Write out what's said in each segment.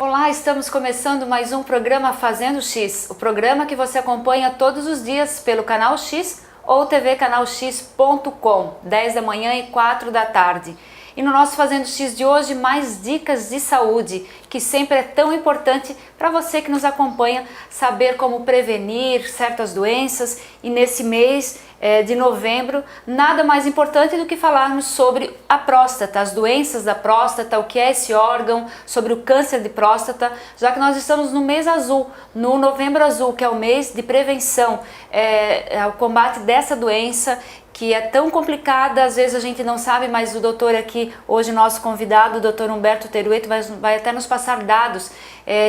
Olá, estamos começando mais um programa Fazendo X, o programa que você acompanha todos os dias pelo Canal X ou tvcanalx.com, 10 da manhã e 4 da tarde. E no nosso Fazendo X de hoje, mais dicas de saúde, que sempre é tão importante para você que nos acompanha saber como prevenir certas doenças. E nesse mês de novembro, nada mais importante do que falarmos sobre a próstata, as doenças da próstata, o que é esse órgão, sobre o câncer de próstata, já que nós estamos no mês azul, no Novembro Azul, que é o mês de prevenção ao combate dessa doença, que é tão complicada, às vezes a gente não sabe, mas o doutor aqui, hoje nosso convidado, o doutor Humberto Terueto, vai até nos passar dados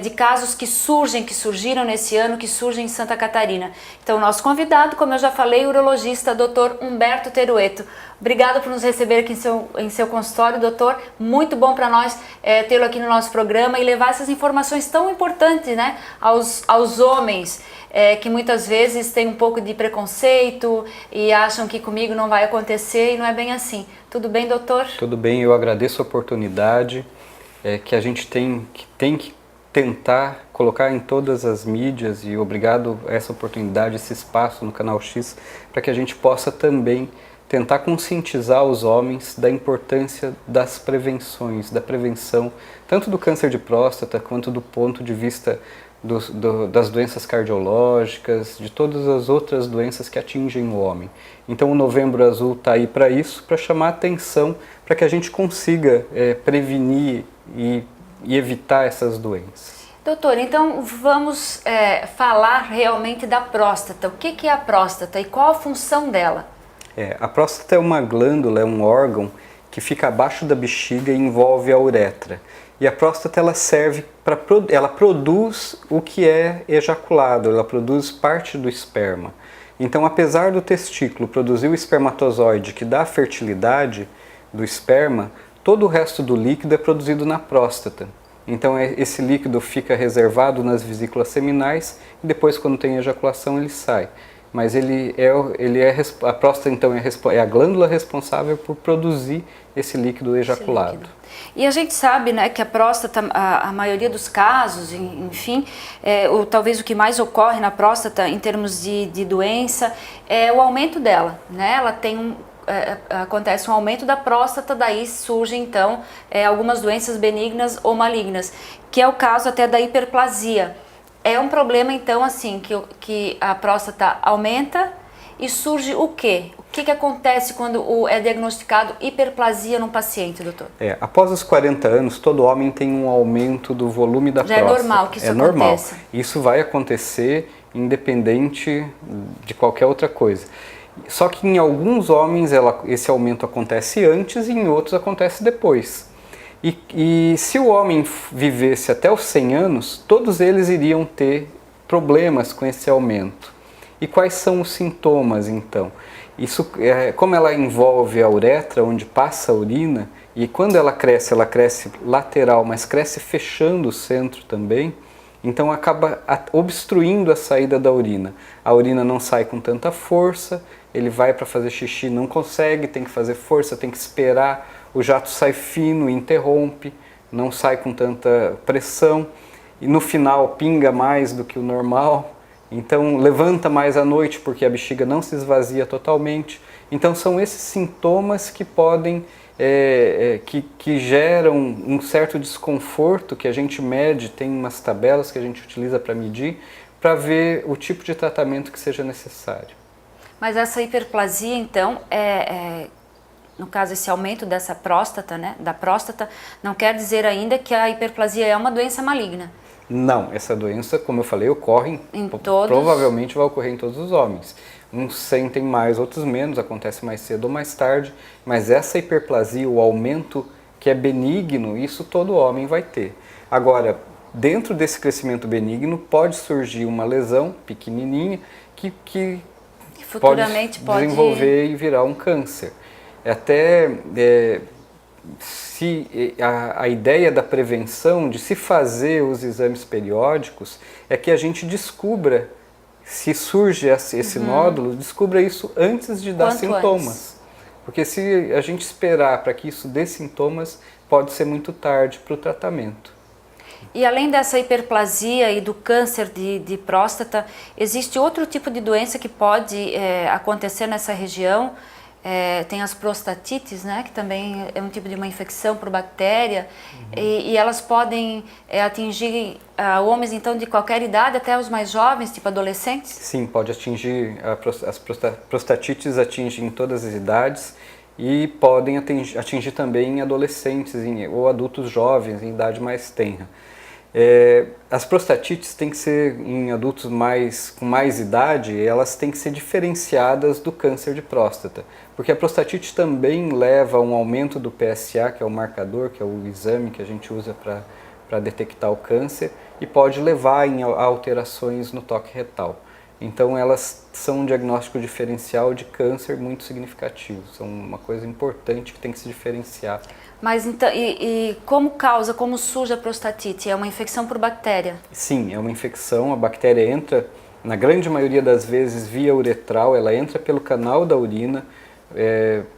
de casos que surgiram nesse ano, que surgem em Santa Catarina. Então, nosso convidado, como eu já falei, o urologista, doutor Humberto Terueto. Obrigado por nos receber aqui em seu consultório, doutor. Muito bom para nós tê-lo aqui no nosso programa e levar essas informações tão importantes, né, aos homens, que muitas vezes têm um pouco de preconceito e acham que comigo não vai acontecer e não é bem assim. Tudo bem, doutor? Tudo bem, eu agradeço a oportunidade que a gente tem que tentar colocar em todas as mídias, e obrigado a essa oportunidade, esse espaço no Canal X, para que a gente possa também tentar conscientizar os homens da importância das prevenções, da prevenção, tanto do câncer de próstata, quanto do ponto de vista das doenças cardiológicas, de todas as outras doenças que atingem o homem. Então o Novembro Azul está aí para isso, para chamar atenção, para que a gente consiga prevenir e evitar essas doenças. Doutor, então vamos falar realmente da próstata. O que é a próstata e qual a função dela? A próstata é uma glândula, é um órgão que fica abaixo da bexiga e envolve a uretra. E a próstata ela produz o que é ejaculado, ela produz parte do esperma. Então, apesar do testículo produzir o espermatozoide que dá a fertilidade do esperma, todo o resto do líquido é produzido na próstata. Então esse líquido fica reservado nas vesículas seminais e depois, quando tem ejaculação, ele sai. Mas a próstata então é a glândula responsável por produzir esse líquido ejaculado. E a gente sabe, né, que a próstata, a maioria dos casos, enfim, talvez o que mais ocorre na próstata em termos de doença é o aumento dela, né? Ela tem acontece um aumento da próstata, daí surgem então algumas doenças benignas ou malignas, que é o caso até da hiperplasia. É um problema então assim que a próstata aumenta e surge o quê? O que acontece quando é diagnosticado hiperplasia num paciente, doutor? Após os 40 anos, todo homem tem um aumento do volume da próstata. Já é normal que isso aconteça. Normal. Isso vai acontecer independente de qualquer outra coisa. Só que em alguns homens esse aumento acontece antes e em outros acontece depois. E se o homem vivesse até os 100 anos, todos eles iriam ter problemas com esse aumento. E quais são os sintomas, então? Isso, como ela envolve a uretra, onde passa a urina, e quando ela cresce lateral, mas cresce fechando o centro também, então acaba obstruindo a saída da urina. A urina não sai com tanta força, ele vai para fazer xixi, não consegue, tem que fazer força, tem que esperar, o jato sai fino, interrompe, não sai com tanta pressão, e no final pinga mais do que o normal, então levanta mais à noite porque a bexiga não se esvazia totalmente. Então são esses sintomas que podem, que geram um certo desconforto, que a gente mede, tem umas tabelas que a gente utiliza para medir, para ver o tipo de tratamento que seja necessário. Mas essa hiperplasia, então, no caso, esse aumento dessa próstata, né, da próstata, não quer dizer ainda que a hiperplasia é uma doença maligna? Não, essa doença, como eu falei, ocorre, provavelmente vai ocorrer em todos os homens. Uns sentem mais, outros menos, acontece mais cedo ou mais tarde, mas essa hiperplasia, o aumento que é benigno, isso todo homem vai ter. Agora, dentro desse crescimento benigno, pode surgir uma lesão pequenininha que futuramente pode desenvolver e virar um câncer. Se a ideia da prevenção, de se fazer os exames periódicos, é que a gente descubra, se surge esse nódulo, descubra isso antes de dar sintomas. Porque se a gente esperar para que isso dê sintomas, pode ser muito tarde para o tratamento. E além dessa hiperplasia e do câncer de próstata, existe outro tipo de doença que pode acontecer nessa região? Tem as prostatites, né, que também é um tipo de uma infecção por bactéria, e elas podem atingir homens então de qualquer idade, até os mais jovens, tipo adolescentes? Sim, pode atingir, as prostatites atingem todas as idades e podem atingir também adolescentes ou adultos jovens em idade mais tenra. As prostatites têm que ser em adultos com mais idade, elas têm que ser diferenciadas do câncer de próstata, porque a prostatite também leva a um aumento do PSA, que é o marcador, que é o exame que a gente usa para detectar o câncer, e pode levar a alterações no toque retal. Então elas são um diagnóstico diferencial de câncer muito significativo, são uma coisa importante que tem que se diferenciar. Mas então, como surge a prostatite? É uma infecção por bactéria? Sim, é uma infecção, a bactéria entra, na grande maioria das vezes, via uretral, ela entra pelo canal da urina,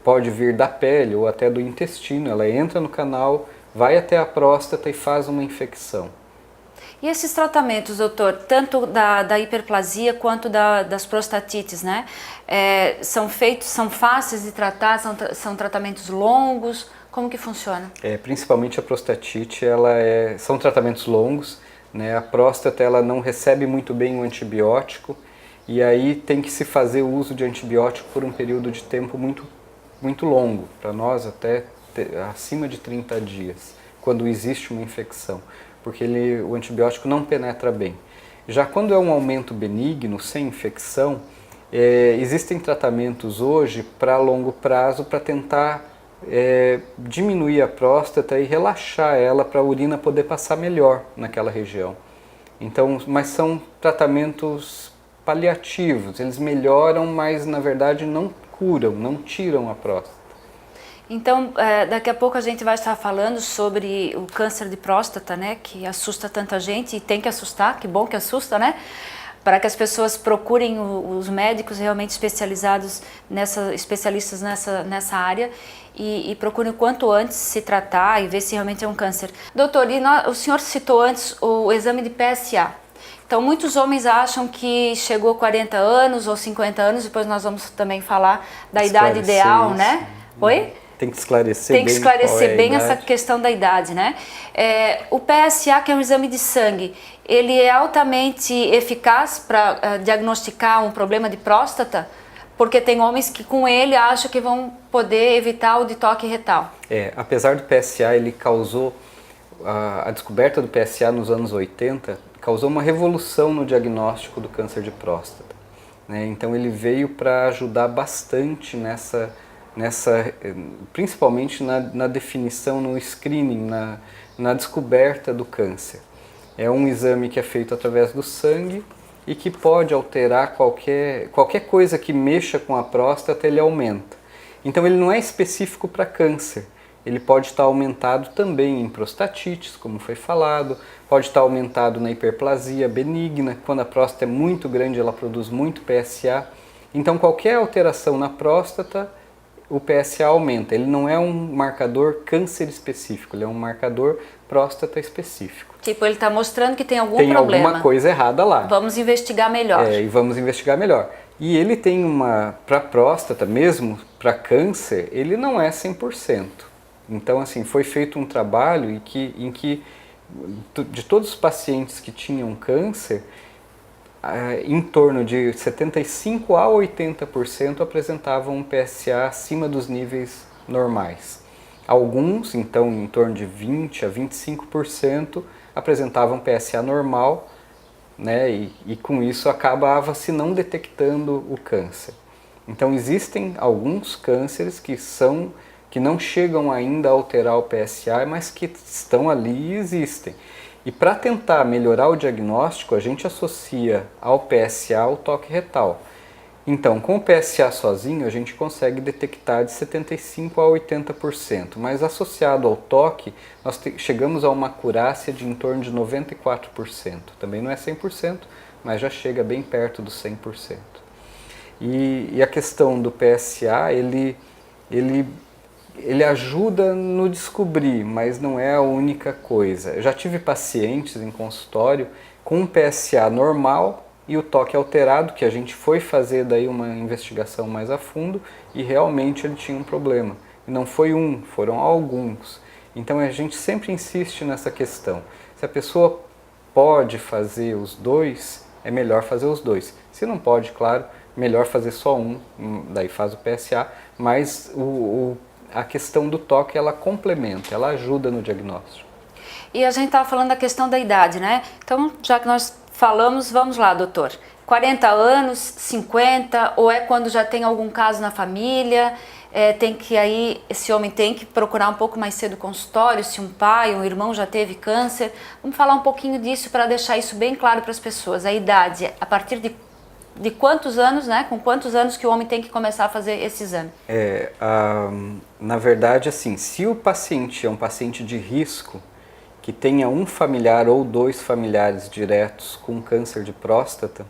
pode vir da pele ou até do intestino, ela entra no canal, vai até a próstata e faz uma infecção. E esses tratamentos, doutor, tanto da hiperplasia quanto das prostatites, né? São fáceis de tratar, são tratamentos longos? Como que funciona? Principalmente a prostatite, são tratamentos longos, né? A próstata ela não recebe muito bem o antibiótico e aí tem que se fazer o uso de antibiótico por um período de tempo muito, muito longo, para nós até acima de 30 dias, quando existe uma infecção, porque o antibiótico não penetra bem. Já quando é um aumento benigno, sem infecção, existem tratamentos hoje para longo prazo para tentar diminuir a próstata e relaxar ela para a urina poder passar melhor naquela região. Então, mas são tratamentos paliativos, eles melhoram, mas na verdade não curam, não tiram a próstata. Então, daqui a pouco a gente vai estar falando sobre o câncer de próstata, né, que assusta tanta gente e tem que assustar, que bom que assusta, né? Para que as pessoas procurem os médicos realmente especialistas nessa área e procurem o quanto antes se tratar e ver se realmente é um câncer. Doutor, o senhor citou antes o exame de PSA. Então, muitos homens acham que chegou a 40 anos ou 50 anos, depois nós vamos também falar da idade ideal, né? Oi? Tem que esclarecer bem essa questão da idade, né? O PSA, que é um exame de sangue, ele é altamente eficaz para diagnosticar um problema de próstata, porque tem homens que com ele acham que vão poder evitar o de toque retal. Apesar do PSA, ele causou, a descoberta do PSA nos anos 80, causou uma revolução no diagnóstico do câncer de próstata, né? Então ele veio para ajudar bastante principalmente na definição, no screening, na descoberta do câncer. É um exame que é feito através do sangue e que pode alterar qualquer coisa que mexa com a próstata, ele aumenta. Então ele não é específico para câncer, ele pode estar aumentado também em prostatites, como foi falado, pode estar aumentado na hiperplasia benigna, quando a próstata é muito grande ela produz muito PSA. Então qualquer alteração na próstata, o PSA aumenta. Ele não é um marcador câncer específico, ele é um marcador próstata específico. Tipo, ele está mostrando que tem algum problema. Tem alguma coisa errada lá. Vamos investigar melhor. E vamos investigar melhor. E ele tem para próstata, mesmo para câncer, ele não é 100%. Então, assim, foi feito um trabalho em que de todos os pacientes que tinham câncer, em torno de 75% a 80% apresentavam um PSA acima dos níveis normais. Alguns, então, em torno de 20% a 25% apresentavam PSA normal, né, e com isso acabava se não detectando o câncer. Então existem alguns cânceres que não chegam ainda a alterar o PSA, mas que estão ali e existem. E para tentar melhorar o diagnóstico, a gente associa ao PSA o toque retal. Então, com o PSA sozinho, a gente consegue detectar de 75% a 80%, mas associado ao toque, nós chegamos a uma acurácia de em torno de 94%. Também não é 100%, mas já chega bem perto dos 100%. E a questão do PSA, ele ele ajuda no descobrir, mas não é a única coisa. Eu já tive pacientes em consultório com um PSA normal e o toque alterado, que a gente foi fazer daí uma investigação mais a fundo e realmente ele tinha um problema. E não foi um, foram alguns. Então a gente sempre insiste nessa questão. Se a pessoa pode fazer os dois, é melhor fazer os dois. Se não pode, claro, melhor fazer só um, daí faz o PSA, mas a questão do toque ela complementa, ela ajuda no diagnóstico. E a gente estava falando da questão da idade, né? Então, já que nós falamos, vamos lá, doutor. 40 anos, 50, ou é quando já tem algum caso na família, esse homem tem que procurar um pouco mais cedo o consultório, se um pai, um irmão já teve câncer. Vamos falar um pouquinho disso para deixar isso bem claro para as pessoas. A idade, a partir de quantos anos, né? Com quantos anos que o homem tem que começar a fazer esse exame? Na verdade, assim, se o paciente é um paciente de risco, que tenha um familiar ou 2 familiares diretos com câncer de próstata,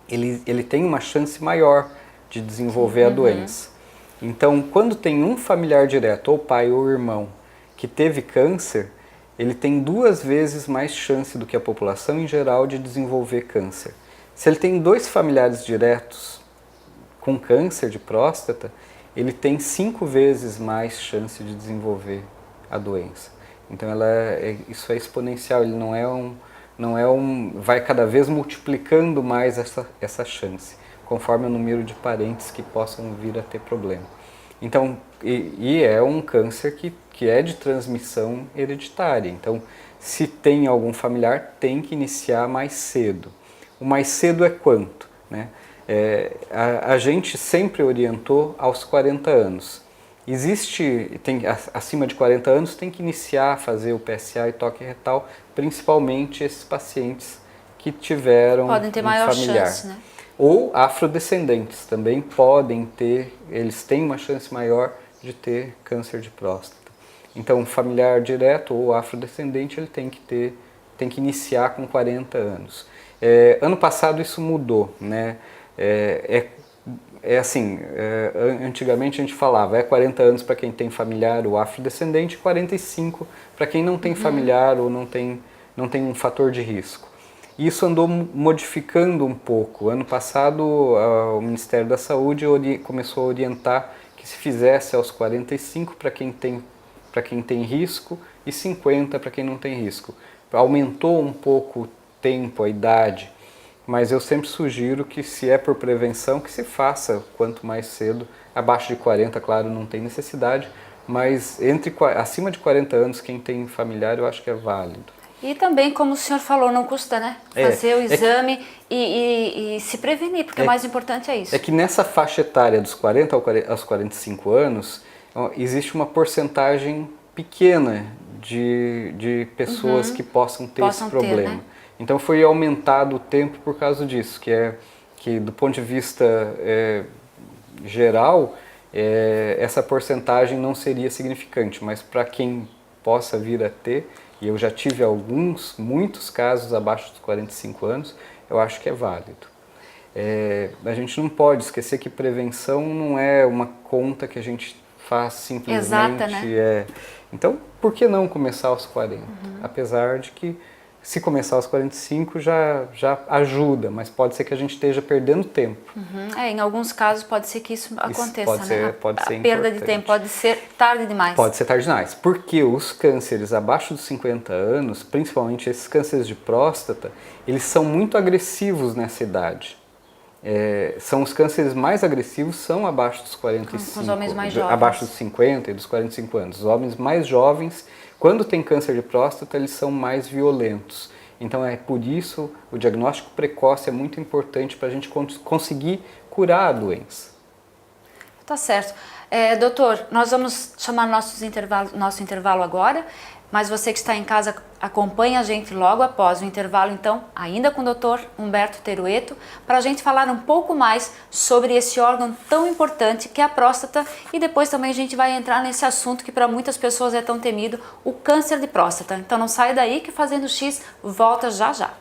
ele tem uma chance maior de desenvolver a doença. Então, quando tem um familiar direto, ou pai ou irmão, que teve câncer, ele tem 2 vezes mais chance do que a população em geral de desenvolver câncer. Se ele tem 2 familiares diretos com câncer de próstata, ele tem 5 vezes mais chance de desenvolver a doença. Então isso é exponencial, ele vai cada vez multiplicando mais essa chance, conforme o número de parentes que possam vir a ter problema. Então, é um câncer que é de transmissão hereditária. Então, se tem algum familiar, tem que iniciar mais cedo. O mais cedo é quanto, né? A gente sempre orientou aos 40 anos. Acima de 40 anos tem que iniciar a fazer o PSA e toque retal, principalmente esses pacientes que tiveram podem ter maior familiar. Chance, né? Ou afrodescendentes também podem ter, eles têm uma chance maior de ter câncer de próstata. Então, familiar direto ou afrodescendente, ele tem que iniciar com 40 anos. Ano passado isso mudou, né? Antigamente a gente falava 40 anos para quem tem familiar ou afrodescendente, 45 para quem não tem familiar ou não tem um fator de risco. Isso andou modificando um pouco. Ano passado o Ministério da Saúde começou a orientar que se fizesse aos 45 para quem tem risco e 50 para quem não tem risco. Aumentou um pouco o tempo, a idade. Mas eu sempre sugiro que, se é por prevenção, que se faça quanto mais cedo. Abaixo de 40, claro, não tem necessidade, mas acima de 40 anos, quem tem familiar, eu acho que é válido. E também, como o senhor falou, não custa, né? Fazer o exame e se prevenir, porque o mais importante é isso. É que nessa faixa etária dos 40 aos 45 anos, existe uma porcentagem pequena de pessoas que possam ter esse problema. Né? Então foi aumentado o tempo por causa disso, que do ponto de vista geral, essa porcentagem não seria significante, mas para quem possa vir a ter, e eu já tive muitos casos abaixo dos 45 anos, eu acho que é válido. A gente não pode esquecer que prevenção não é uma conta que a gente faz simplesmente. Exata, né? Então, por que não começar aos 40? Apesar de que, se começar aos 45 já ajuda, mas pode ser que a gente esteja perdendo tempo. Em alguns casos pode ser que isso aconteça, pode ser a perda de tempo, pode ser tarde demais. Pode ser tarde demais, porque os cânceres abaixo dos 50 anos, principalmente esses cânceres de próstata, eles são muito agressivos nessa idade. São os cânceres mais agressivos, são abaixo dos 45, com os homens mais jovens. Abaixo dos 50 e dos 45 anos. Os homens mais jovens, quando tem câncer de próstata, eles são mais violentos. Então por isso o diagnóstico precoce é muito importante para a gente conseguir curar a doença. Tá certo. Doutor, nós vamos chamar nosso intervalo agora, mas você que está em casa acompanha a gente logo após o intervalo, então, ainda com o doutor Humberto Terueto, para a gente falar um pouco mais sobre esse órgão tão importante que é a próstata, e depois também a gente vai entrar nesse assunto que para muitas pessoas é tão temido, o câncer de próstata. Então não sai daí que Fazendo X volta já já.